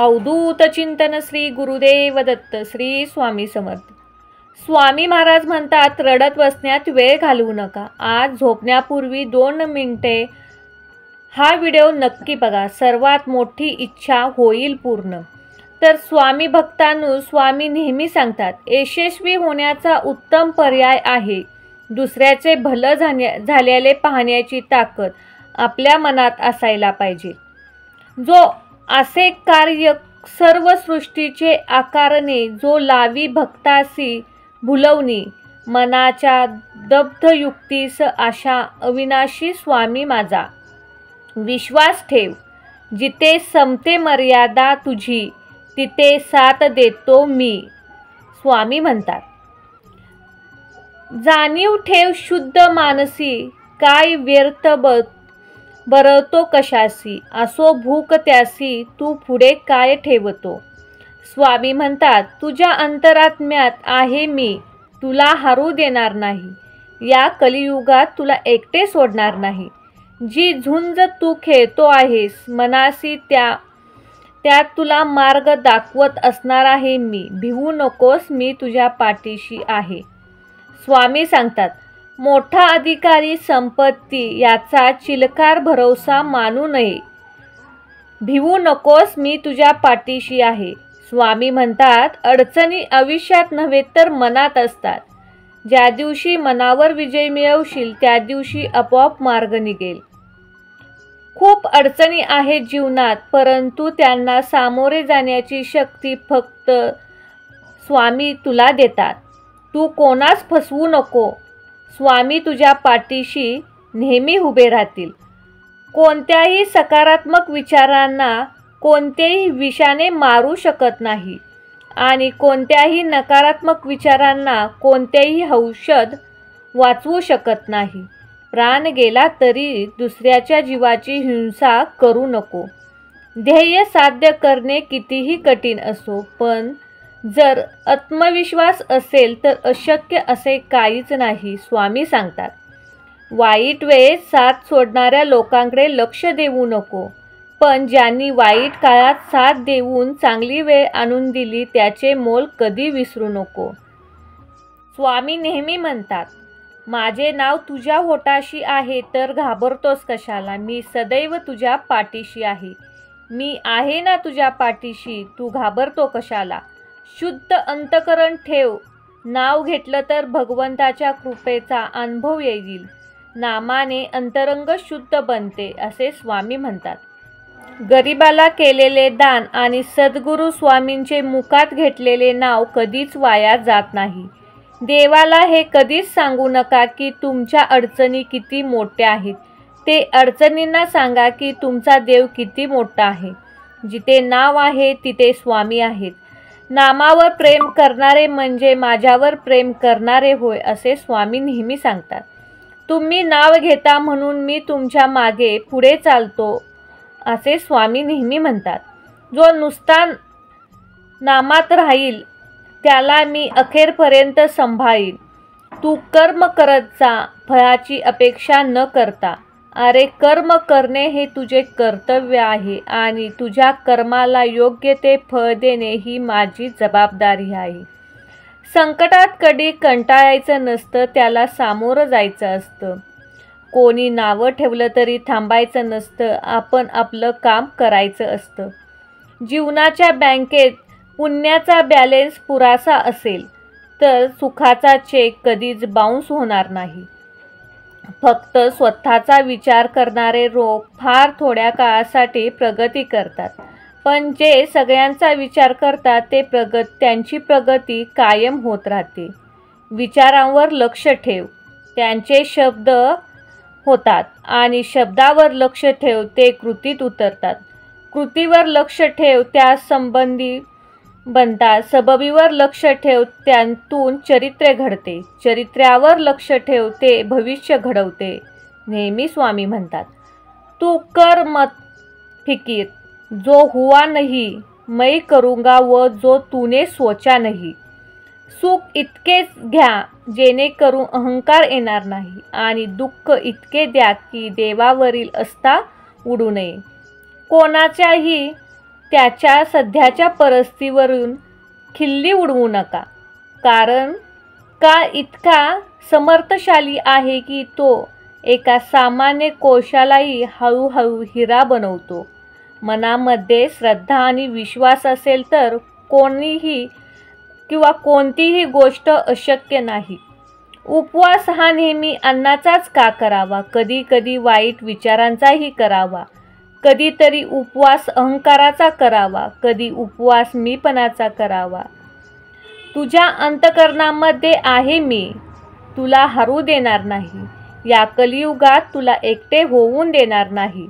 अवधूत चिंतन श्री गुरुदेव दत्त श्री स्वामी समर्थ। स्वामी महाराज म्हणतात, रडत बसण्यात वेळ घालवू नका। आज झोपण्यापूर्वी 2 मिनिटे हा व्हिडिओ नक्की बघा, सर्वात मोठी इच्छा होईल पूर्ण। तर स्वामी भक्तांनो, स्वामी नेहमी सांगतात, यशस्वी होण्याचा उत्तम पर्याय आहे दुसऱ्याचे भलं झालेले पाहण्याची ताकद आपल्या मनात असायला पाहिजे। जो असे कार्य सर्व सृष्टीचे आकारणे, जो लावी भक्तासी भुलवणी, मनाच्या दब्ध युक्तीस आशा अविनाशी स्वामी माझा। विश्वास ठेव, जिथे संपते मर्यादा तुझी, तिथे साथ देतो मी। स्वामी म्हणतात, जाणीव ठेव शुद्ध मानसी, काय व्यर्थ बरतो कशासी, असो भूक त्यासी, तू पुढे काय ठेवतो। स्वामी म्हणतात, तुझ्या अंतरात्म्यात आहे मी, तुला हरू देणार नाही। या कलियुगात तुला एकटे सोडणार नाही। जी झुंज तू खेळतो आहेस मनासी, त्यात तुला मार्ग दाखवत असणार आहे मी। भिवू नकोस, मी तुझ्या पाठीशी आहे। स्वामी सांगतात, मोठा अधिकारी संपत्ती याचा चिलकार भरोसा मानू नये। भिवू नकोस, मी तुझ्या पाठीशी आहे। स्वामी म्हणतात, अडचणी आयुष्यात नव्हे तर मनात असतात। ज्या दिवशी मनावर विजय मिळवशील त्या दिवशी आपोआप मार्ग निघेल। खूप अडचणी आहेत जीवनात, परंतु त्यांना सामोरे जाण्याची शक्ती फक्त स्वामी तुला देतात। तू कोणास फसवू नको, स्वामी तुझ्या पाठीशी नेहमी उभे राहतील। कोणत्याही सकारात्मक विचारांना कोणतेही विषाने मारू शकत नाही आणि कोणत्याही नकारात्मक विचारांना कोणतेही औषध वाचवू शकत नाही। प्राण गेला तरी दुसऱ्याच्या जीवाची हिंसा करू नको। ध्येय साध्य करणे कितीही कठीण असो, पण जर आत्मविश्वास असेल तर अशक्य असे काहीच नाही। स्वामी सांगतात, वाईट वेळेत साथ सोडणाऱ्या लोकांकडे लक्ष देऊ नको, पण ज्यांनी वाईट काळात साथ देऊन चांगली वेळ आणून दिली त्याचे मोल कधी विसरू नको। स्वामी नेहमी म्हणतात, माझे नाव तुझ्या होठाशी आहे तर घाबरतोस कशाला, मी सदैव तुझ्या पाठीशी आहे। मी आहे ना तुझ्या पाठीशी, तू घाबरतो कशाला। शुद्ध अंतकरण ठेव, नाव घेतलं तर भगवंताच्या कृपेचा अनुभव येईल। नामाने अंतरंग शुद्ध बनते, असे स्वामी म्हणतात। गरिबाला केलेले दान आणि सद्गुरू स्वामींचे मुखात घेतलेले नाव कधीच वाया जात नाही। देवाला हे कधीच सांगू नका की तुमच्या अडचणी किती मोठ्या आहेत, ते अडचणींना सांगा की तुमचा देव किती मोठा आहे। जिथे नाव आहे तिथे स्वामी आहेत। नामावर प्रेम करणारे म्हणजे माझ्यावर प्रेम करणारे होय, असे स्वामी नेहमी सांगतात। तुम्ही नाव घेता म्हणून मी तुमच्या मागे पुढे चालतो, असे स्वामी नेहमी म्हणतात। जो नुसता नामात राहील त्याला मी अखेरपर्यंत सांभाळीन। तू कर्म करत जा, फळाची अपेक्षा न करता। अरे, कर्म करणे हे तुझे कर्तव्य आहे आणि तुझ्या कर्माला योग्य ते फळ देणे ही माझी जबाबदारी आहे। संकटात कधी कंटाळायचं नसतं, त्याला सामोरं जायचं असतं। कोणी नावं ठेवलं तरी थांबायचं नसतं, आपण आपलं काम करायचं असतं। जीवनाच्या बँकेत पुण्याचा बॅलेन्स पुरासा असेल तर सुखाचा चेक कधीच बाउन्स होणार नाही। फक्त स्वतःचा विचार करणारे लोक फार थोड्या काळासाठी प्रगती करतात, पण जे सगळ्यांचा विचार करतात त्यांची प्रगती कायम होत राहते। विचारांवर लक्ष ठेव, त्यांचे शब्द होतात आणि शब्दावर लक्ष ठेव, ते कृतीत उतरतात। कृतीवर लक्ष ठेव, त्या संबंधी बनतात। सबबीवर लक्ष ठेव, त्यातून चरित्र घडते। चरित्र्यावर लक्ष ठेव, ते भविष्य घडवते। नेहमी स्वामी म्हणतात, तू कर मत फिकीर, जो हुआ नहीं मैं करूँगा व जो तूने सोचा नहीं। सुख इतकेच घ्या जेणेकरून अहंकार येणार नाही आणि दुःख इतके द्या की देवावरील आस्था उडू नये। कोणाच्याही त्याच्या सध्याच्या परिस्थितीवरून खिल्ली उडवू नका. कारण का इतका समर्थशाली आहे की तो एका सामान्य कोशालाही हळूहळू हिरा बनवतो. मनामध्ये श्रद्धा आणि विश्वास असेल तर कोणतीही गोष्ट अशक्य नाही. उपवास हा नेहमी अन्नाचाच का करावा? कधी कधी वाईट विचारांचाही करावा. कधीतरी उपवास अहंकाराचा करावा. कधी उपवास मीपणाचा करावा. तुझ्या अंतःकरणामध्ये आहे मी, तुला हरू देणार नाही. या कलियुगात तुला एकटे होऊन देणार नाही.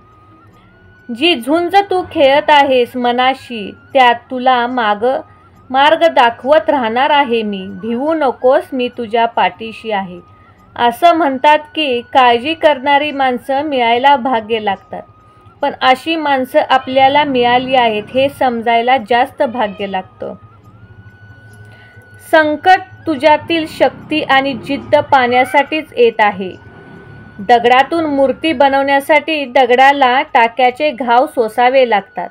जी झुंज तू खेळत आहेस मनाशी, त्यात तुला मार्ग दाखवत राहणार आहे मी. भिवू नकोस, मी तुझ्या पाठीशी आहे. असं म्हणतात की काळजी करणारी माणसं मिळायला भाग्य लागतात, पण अशी माणसं आपल्याला मिळाली आहेत हे समजायला जास्त भाग्य लागतं. संकट तुझ्यातील शक्ती आणि जिद्द पाहण्यासाठीच येत आहे. दगडातून मूर्ती बनवण्यासाठी दगडाला टाक्याचे घाव सोसावे लागतात.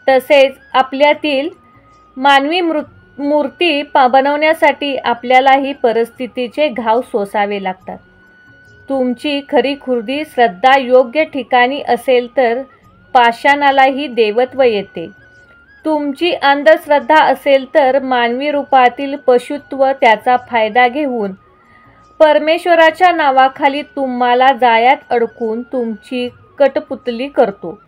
तसेच आपल्यातील मानवी मूर्ती बनवण्यासाठी आपल्यालाही परिस्थितीचे घाव सोसावे लागतात. तुमची खरीखुर्दी श्रद्धा योग्य ठिकाणी असेल तर पाषाणालाही देवत्व येते. तुमची अंधश्रद्धा असेल तर मानवी रूपातील पशुत्व त्याचा फायदा घेऊन परमेश्वराच्या नावाखाली तुम्हाला जाळ्यात अडकून तुमची कठपुतली करतो.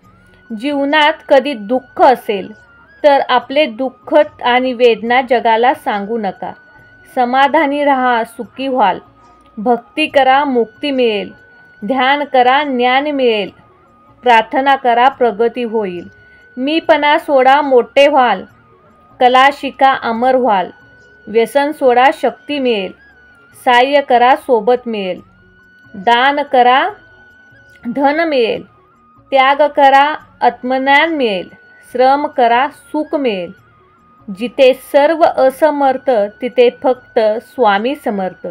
जीवनात कधी दुःख असेल तर आपले दुःख आणि वेदना जगाला सांगू नका. समाधानी राहा, सुखी व्हाल. भक्ती करा, मुक्ती मिळेल. ध्यान करा, ज्ञान मिळेल. प्रार्थना करा, प्रगती होईल. मीपणा सोडा, मोठे व्हाल. कला शिका, अमर व्हाल. व्यसन सोडा, शक्ती मिळेल. सहाय्य करा, सोबत मिळेल. दान करा, धन मिळेल. त्याग करा, आत्मज्ञान मिळेल. श्रम करा, सुख मिळेल. जिथे सर्व असमर्थ तिथे फक्त स्वामी समर्थ.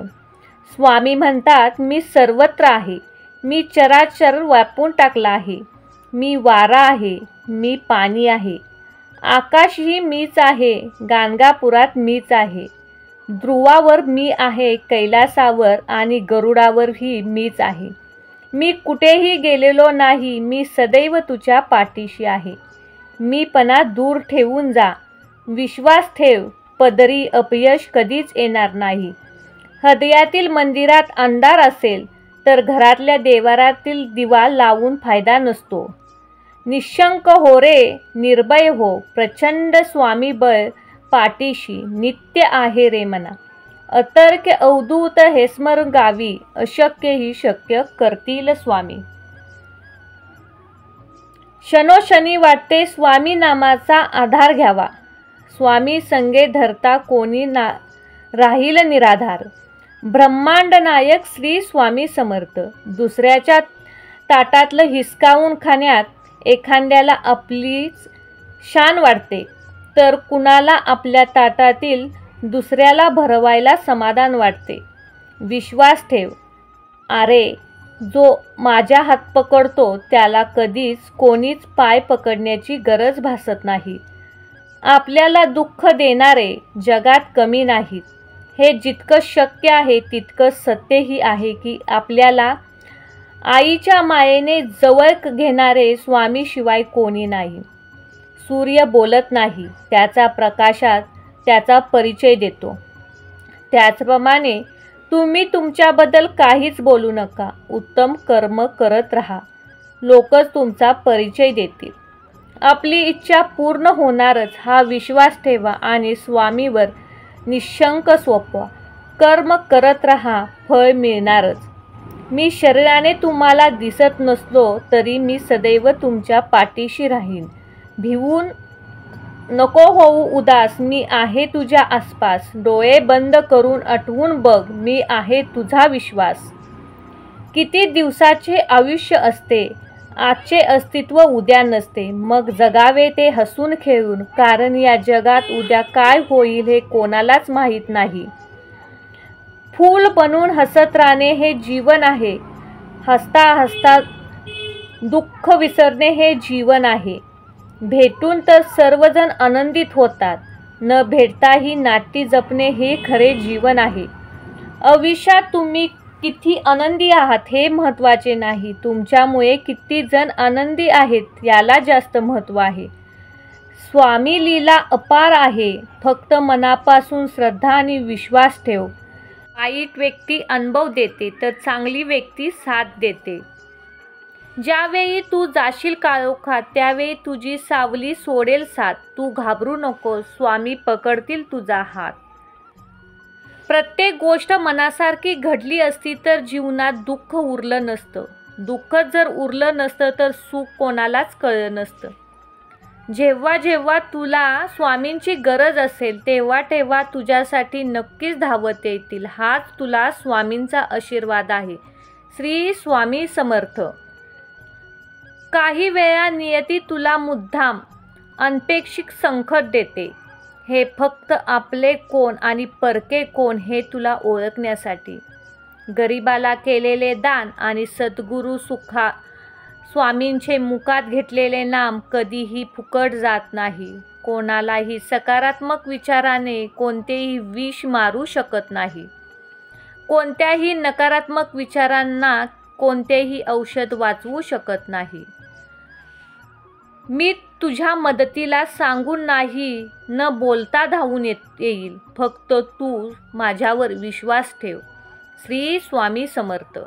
स्वामी म्हणतात, मी सर्वत्र आहे. मी चराचर व्यापून टाकला आहे. मी वारा आहे. मी पाणी आहे. आकाशही मीच आहे. गाणगापुरात मीच आहे. ध्रुवावर मी आहे. कैलासावर आणि गरुडावरही मीच आहे. मी कुठेही गेलेलो नाही. मी सदैव तुझ्या पाठीशी आहे. मीपणा दूर ठेवून जा. विश्वास ठेव. पदरी अपयश कधीच येणार नाही. हृदयातील मंदिरात अंधार असेल तर घरातल्या देवारातील दिवा लावून फायदा नसतो. निशंक हो रे, निर्भय हो. प्रचंड स्वामी बळ पाठीशी नित्य आहे रे मना. अतर्क्य अवधूत हे स्मरण गावी. अशक्य ही शक्य करतील स्वामी. क्षणोक्षणी वाटते स्वामी नामाचा आधार घ्यावा. स्वामी संगे धरता कोणी राहील निराधार. ब्रह्मांड नायक श्री स्वामी समर्थ. दुसऱ्याच्या ताटातलं हिसकावून खाण्यात एखाद्याला आपलीच शान वाटते, तर कुणाला आपल्या ताटातील दुसऱ्याला भरवायला समाधान वाटते. विश्वास ठेव. अरे, जो माझा हात पकडतो त्याला कधीच कोणीच पाय पकडण्याची गरज भासत नाही. आपल्याला दुःख देणारे जगात कमी नाहीत. हे जितकं शक्य आहे तितकं सत्यही आहे की आपल्याला आईच्या मायेने जवळ घेणारे स्वामीशिवाय कोणी नाही. सूर्य बोलत नाही, त्याचा प्रकाशात त्याचा परिचय देतो. त्याचप्रमाणे तुम्ही तुमच्याबद्दल काहीच बोलू नका. उत्तम कर्म करत राहा. लोकच तुमचा परिचय देतील. आपली इच्छा पूर्ण होणारच हा विश्वास ठेवा आणि स्वामीवर निशंक सोपवा. कर्म करत राहा, फळ मिळणारच. मी शरीराने तुम्हाला दिसत नसलो तरी मी सदैव तुमच्या पाठीशी राहीन. भिवून नको होऊ उदास. मी आहे तुझ्या आसपास. डोळे बंद करून आठवून बघ, मी आहे तुझा विश्वास. किती दिवसाचे आयुष्य असते, आजचे अस्तित्व उद्या नसते. मग जगावे ते हसून खेळून, कारण या जगात उद्या काय होईल हे कोणालाच माहीत नाही. फूल बनून हसत राहणे हे जीवन आहे. हसता हसता दुःख विसरणे हे जीवन आहे. भेटून तर सर्वजण आनंदित होतात. न भेटताही नाती जपणे हे खरे जीवन आहे. आयुष्यात तुम्ही किती आनंदी आहात हे महत्त्वाचे नाही, तुमच्यामुळे किती जण आनंदी आहेत याला जास्त महत्त्व आहे. स्वामी लीला अपार आहे. फक्त मनापासून श्रद्धा आणि विश्वास ठेव. वाईट व्यक्ती अनुभव देते तर चांगली व्यक्ती साथ देते. ज्यावेळी तू जाशील काळोखात त्यावेळी तुझी सावली सोडेल साथ. तू घाबरू नको, स्वामी पकडतील तुझा हात. प्रत्येक गोष्ट मनासारखी घडली असती तर जीवनात दुःख उरलं नसतं. दुःख जर उरलं नसतं तर सुख कोणालाच कळलं नसतं. जेव्हा जेव्हा तुला स्वामींची गरज असेल तेव्हा तेव्हा तुझ्यासाठी नक्कीच धावत येतील. हाच तुला स्वामींचा आशीर्वाद आहे. श्री स्वामी समर्थ. काही वेळा नियती तुला मुद्दाम अनपेक्षित संकट देते. हे फक्त आपले कोण आणि परके कोण हे तुला ओळखण्यासाठी. गरिबाला केलेले दान आणि सद्गुरू सुखा स्वामींचे मुखात घेतलेले नाम कधीही फुकट जात नाही. कोणालाही सकारात्मक विचाराने कोणतेही विष मारू शकत नाही. कोणत्याही नकारात्मक विचारांना कोणतेही औषध वाचवू शकत नाही. मी तुझ्या मदतीला सांगून नाही न बोलता धावून येईल. फक्त तू माझ्यावर विश्वास ठेव. श्री स्वामी समर्थ.